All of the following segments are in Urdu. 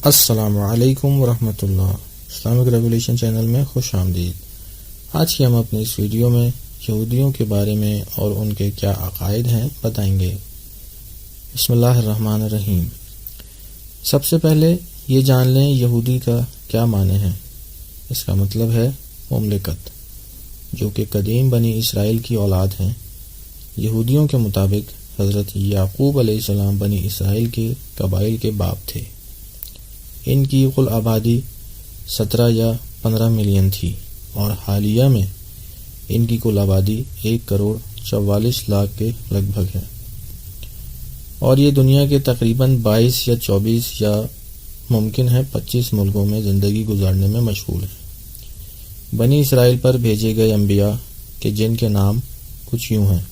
السلام علیکم ورحمۃ اللہ۔ اسلامک ریولیوشن چینل میں خوش آمدید۔ آج کی ہم اپنی اس ویڈیو میں یہودیوں کے بارے میں اور ان کے کیا عقائد ہیں بتائیں گے۔ بسم اللہ الرحمن الرحیم۔ سب سے پہلے یہ جان لیں یہودی کا کیا معنی ہے۔ اس کا مطلب ہے مملکت، جو کہ قدیم بنی اسرائیل کی اولاد ہیں۔ یہودیوں کے مطابق حضرت یعقوب علیہ السلام بنی اسرائیل کے قبائل کے باپ تھے۔ ان کی کل آبادی 17 یا 15 ملین تھی اور حالیہ میں ان کی کل آبادی 1,44,00,000 کے لگ بھگ ہے، اور یہ دنیا کے تقریباً 22 یا 24 یا ممکن ہے 25 ملکوں میں زندگی گزارنے میں مشغول ہے۔ بنی اسرائیل پر بھیجے گئے انبیاء کے جن کے نام کچھ یوں ہیں: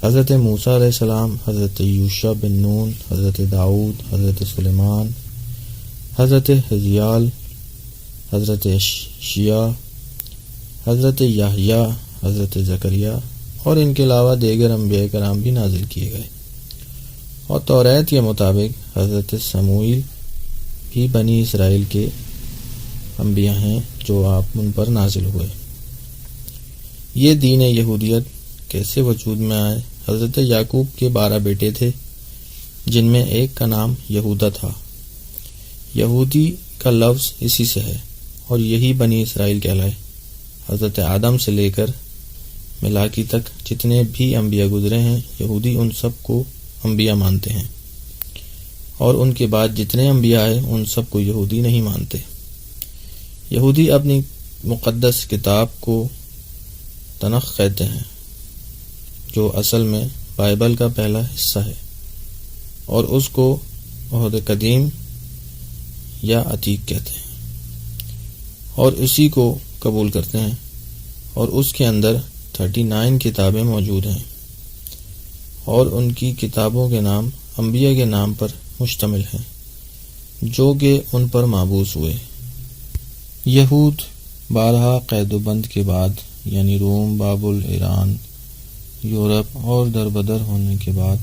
حضرت موسیٰ علیہ السلام، حضرت یوشع بن نون، حضرت داؤد، حضرت سلیمان، حضرت حزقیال، حضرت اشعیا، حضرت یحییٰ، حضرت زکریا، اور ان کے علاوہ دیگر انبیاء کرام بھی نازل کیے گئے۔ اور توریت کے مطابق حضرت سموئیل بھی بنی اسرائیل کے انبیاء ہیں جو آپ ان پر نازل ہوئے۔ یہ دین یہودیت کیسے وجود میں آئے؟ حضرت یعقوب کے 12 بیٹے تھے، جن میں ایک کا نام یہودا تھا۔ یہودی کا لفظ اسی سے ہے اور یہی بنی اسرائیل کہلائے۔ حضرت آدم سے لے کر ملاکی تک جتنے بھی انبیاء گزرے ہیں، یہودی ان سب کو انبیاء مانتے ہیں، اور ان کے بعد جتنے انبیاء آئے ان سب کو یہودی نہیں مانتے۔ یہودی اپنی مقدس کتاب کو تنخ کہتے ہیں، جو اصل میں بائبل کا پہلا حصہ ہے، اور اس کو عہد قدیم یا عتیق کہتے ہیں، اور اسی کو قبول کرتے ہیں، اور اس کے اندر 39 کتابیں موجود ہیں، اور ان کی کتابوں کے نام انبیاء کے نام پر مشتمل ہیں جو کہ ان پر مابعوث ہوئے۔ یہود بارہا قید و بند کے بعد، یعنی روم، بابل، ایران، یورپ اور دربدر ہونے کے بعد،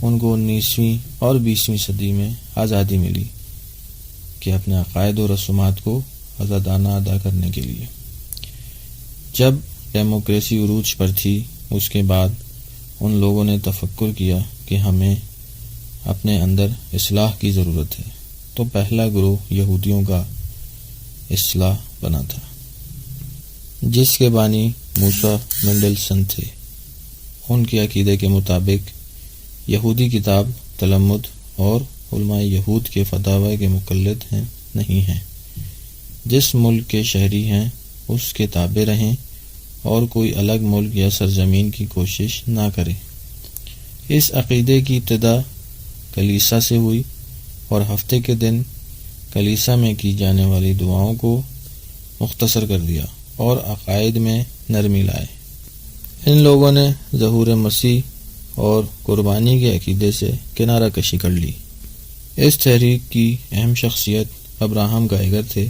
ان کو 19ویں اور 20ویں صدی میں آزادی ملی کہ اپنے عقائد و رسومات کو آزادانہ ادا کرنے کے لیے۔ جب ڈیموکریسی عروج پر تھی، اس کے بعد ان لوگوں نے تفکر کیا کہ ہمیں اپنے اندر اصلاح کی ضرورت ہے، تو پہلا گروہ یہودیوں کا اصلاح بنا تھا، جس کے بانی موسیٰ مینڈلسن تھے۔ ان کے عقیدے کے مطابق یہودی کتاب تلمود اور علماء یہود کے فتاوی کے مقلد نہیں ہیں۔ جس ملک کے شہری ہیں اس کے تابع رہیں اور کوئی الگ ملک یا سرزمین کی کوشش نہ کریں۔ اس عقیدے کی ابتدا کلیسا سے ہوئی اور ہفتے کے دن کلیسا میں کی جانے والی دعاؤں کو مختصر کر دیا اور عقائد میں نرمی لائے۔ ان لوگوں نے ظہور مسیح اور قربانی کے عقیدے سے کنارہ کشی کر لی۔ اس تحریک کی اہم شخصیت ابراہم گائگر تھے،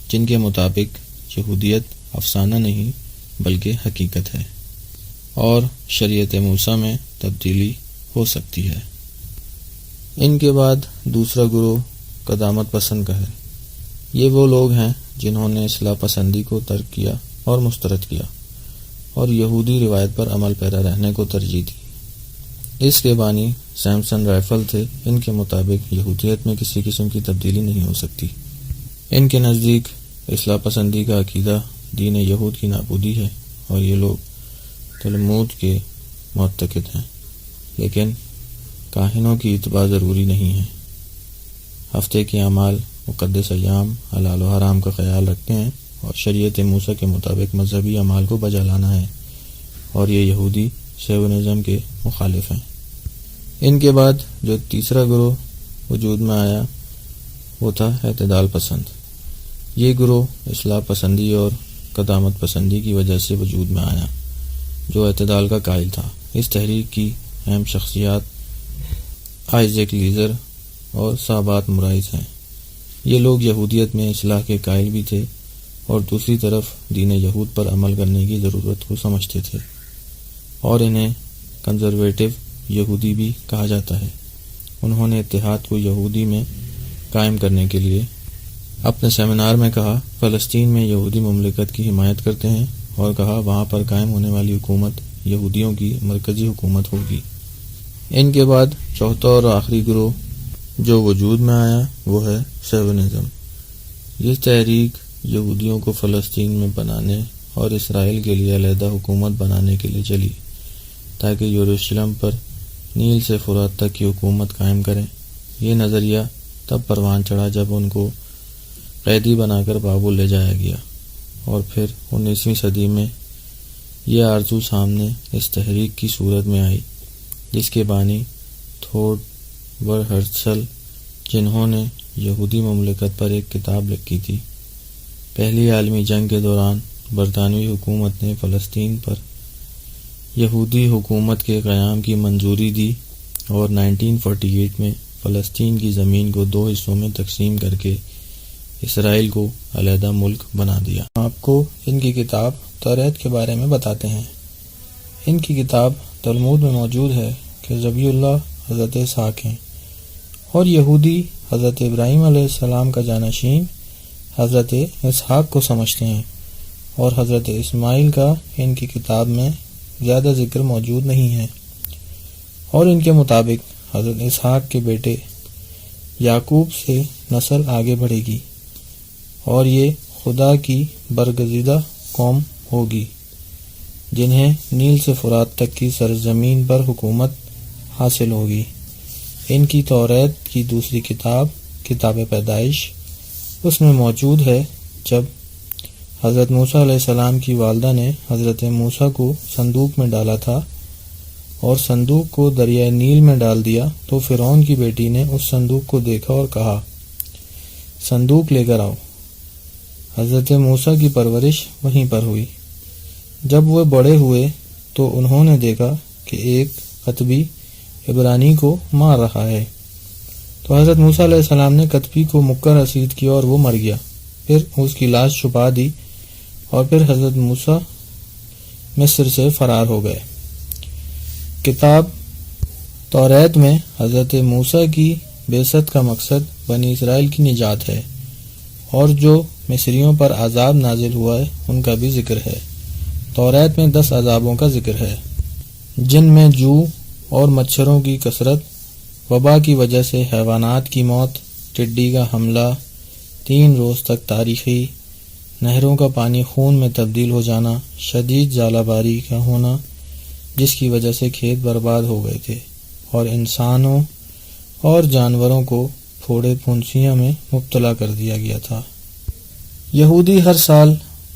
جن کے مطابق یہودیت افسانہ نہیں بلکہ حقیقت ہے، اور شریعت موسیٰ میں تبدیلی ہو سکتی ہے۔ ان کے بعد دوسرا گروہ قدامت پسند کا ہے۔ یہ وہ لوگ ہیں جنہوں نے اصلاح پسندی کو ترک کیا اور مسترد کیا، اور یہودی روایت پر عمل پیرا رہنے کو ترجیح دی۔ اس کے بانی سیمسن رائفل تھے۔ ان کے مطابق یہودیت میں کسی قسم کی تبدیلی نہیں ہو سکتی۔ ان کے نزدیک اصلاح پسندی کا عقیدہ دین یہود کی نابودی ہے، اور یہ لوگ تلمود کے معتقد ہیں، لیکن کاہنوں کی اتباع ضروری نہیں ہے۔ ہفتے کے اعمال، مقدس ایام، حلال و حرام کا خیال رکھتے ہیں، اور شریعت موسیٰ کے مطابق مذہبی اعمال کو بجا لانا ہے، اور یہ یہودی سیونزم کے مخالف ہیں۔ ان کے بعد جو تیسرا گروہ وجود میں آیا وہ تھا اعتدال پسند۔ یہ گروہ اصلاح پسندی اور قدامت پسندی کی وجہ سے وجود میں آیا، جو اعتدال کا قائل تھا۔ اس تحریک کی اہم شخصیات آئزیک لیزر اور صابات مرائز ہیں۔ یہ لوگ یہودیت میں اصلاح کے قائل بھی تھے اور دوسری طرف دین یہود پر عمل کرنے کی ضرورت کو سمجھتے تھے، اور انہیں کنزرویٹو یہودی بھی کہا جاتا ہے۔ انہوں نے اتحاد کو یہودی میں قائم کرنے کے لیے اپنے سیمینار میں کہا فلسطین میں یہودی مملکت کی حمایت کرتے ہیں، اور کہا وہاں پر قائم ہونے والی حکومت یہودیوں کی مرکزی حکومت ہوگی۔ ان کے بعد چوتھا اور آخری گروہ جو وجود میں آیا وہ ہے سیونزم۔ یہ تحریک یہودیوں کو فلسطین میں بنانے اور اسرائیل کے لیے علیحدہ حکومت بنانے کے لیے چلی تاکہ یروشلم پر نیل سے فرات تک کی حکومت قائم کریں۔ یہ نظریہ تب پروان چڑھا جب ان کو قیدی بنا کر بابل لے جایا گیا، اور پھر 19ویں صدی میں یہ آرزو سامنے اس تحریک کی صورت میں آئی جس کے بانی تھوڈور ہرتزل، جنہوں نے یہودی مملکت پر ایک کتاب لکھی تھی۔ پہلی عالمی جنگ کے دوران برطانوی حکومت نے فلسطین پر یہودی حکومت کے قیام کی منظوری دی اور 1948 میں فلسطین کی زمین کو 2 حصوں میں تقسیم کر کے اسرائیل کو علیحدہ ملک بنا دیا۔ آپ کو ان کی کتاب توریت کے بارے میں بتاتے ہیں۔ ان کی کتاب تلمود میں موجود ہے کہ ذبیح اللہ حضرت اسحاق ہیں، اور یہودی حضرت ابراہیم علیہ السلام کا جانشین حضرت اسحاق کو سمجھتے ہیں، اور حضرت اسماعیل کا ان کی کتاب میں زیادہ ذکر موجود نہیں ہے، اور ان کے مطابق حضرت اسحاق کے بیٹے یعقوب سے نسل آگے بڑھے گی اور یہ خدا کی برگزیدہ قوم ہوگی جنہیں نیل سے فرات تک کی سرزمین پر حکومت حاصل ہوگی۔ ان کی توریت کی دوسری کتاب، کتاب پیدائش، اس میں موجود ہے جب حضرت موسیٰ علیہ السلام کی والدہ نے حضرت موسیٰ کو صندوق میں ڈالا تھا اور صندوق کو دریائے نیل میں ڈال دیا، تو فرعون کی بیٹی نے اس صندوق کو دیکھا اور کہا صندوق لے کر آؤ۔ حضرت موسیٰ کی پرورش وہیں پر ہوئی۔ جب وہ بڑے ہوئے تو انہوں نے دیکھا کہ ایک قطبی عبرانی کو مار رہا ہے، تو حضرت موسیٰ علیہ السلام نے قطبی کو مکہ رسید کیا اور وہ مر گیا۔ پھر اس کی لاش چھپا دی اور پھر حضرت موسیٰ مصر سے فرار ہو گئے۔ کتاب توریت میں حضرت موسیٰ کی بعثت کا مقصد بنی اسرائیل کی نجات ہے، اور جو مصریوں پر عذاب نازل ہوا ہے ان کا بھی ذکر ہے۔ توریت میں 10 عذابوں کا ذکر ہے، جن میں جو اور مچھروں کی کثرت، وبا کی وجہ سے حیوانات کی موت، ٹڈی کا حملہ، 3 روز تک تاریخی، نہروں کا پانی خون میں تبدیل ہو جانا، شدید ژالہ باری کا ہونا جس کی وجہ سے کھیت برباد ہو گئے تھے، اور انسانوں اور جانوروں کو پھوڑے پھنسیاں میں مبتلا کر دیا گیا تھا۔ یہودی ہر سال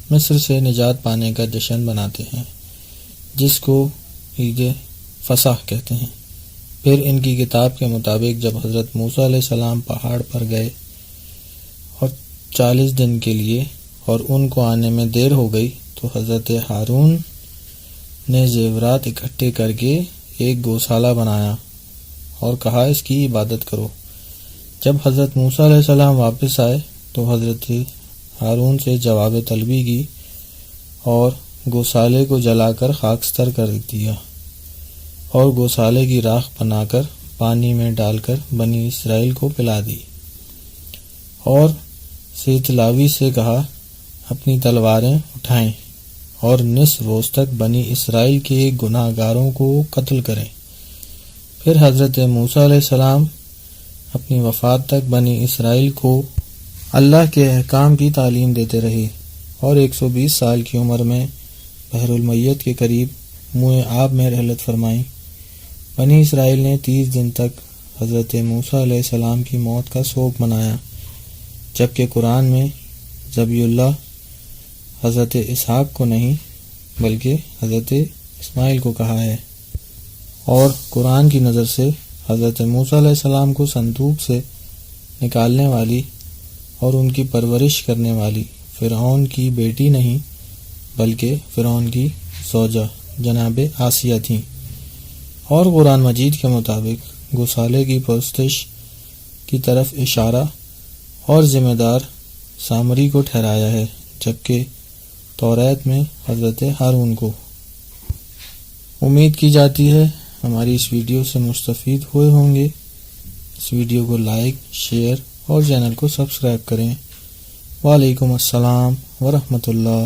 مصر سے نجات پانے کا جشن مناتے ہیں جس کو عید فصح کہتے ہیں۔ پھر ان کی کتاب کے مطابق جب حضرت موسیٰ علیہ السلام پہاڑ پر گئے اور 40 دن کے لیے اور ان کو آنے میں دیر ہو گئی، تو حضرت ہارون نے زیورات اکٹھے کر کے ایک گوشالہ بنایا اور کہا اس کی عبادت کرو۔ جب حضرت موسیٰ علیہ السلام واپس آئے تو حضرت ہارون سے جواب طلبی کی اور گوشالے کو جلا کر خاکستر کر دیا، اور گوشالے کی راکھ بنا کر پانی میں ڈال کر بنی اسرائیل کو پلا دی، اور سیتلاوی سے کہا اپنی تلواریں اٹھائیں اور نصف روز تک بنی اسرائیل کے گناہ گاروں کو قتل کریں۔ پھر حضرت موسیٰ علیہ السلام اپنی وفات تک بنی اسرائیل کو اللہ کے احکام کی تعلیم دیتے رہے، اور 120 سال کی عمر میں بحر المیت کے قریب منہ آب میں رحلت فرمائی۔ بنی اسرائیل نے 30 دن تک حضرت موسیٰ علیہ السلام کی موت کا سوگ منایا، جبکہ قرآن میں ذبیح اللہ حضرت اسحاق کو نہیں بلکہ حضرت اسماعیل کو کہا ہے، اور قرآن کی نظر سے حضرت موسیٰ علیہ السلام کو صندوق سے نکالنے والی اور ان کی پرورش کرنے والی فرعون کی بیٹی نہیں بلکہ فرعون کی زوجہ جناب آسیہ تھیں، اور قرآن مجید کے مطابق گوشالے کی پرستش کی طرف اشارہ اور ذمہ دار سامری کو ٹھہرایا ہے، جبکہ توریت میں حضرت ہارون کو۔ امید کی جاتی ہے ہماری اس ویڈیو سے مستفید ہوئے ہوں گے۔ اس ویڈیو کو لائک، شیئر اور چینل کو سبسکرائب کریں۔ وعلیکم السلام ورحمۃ اللہ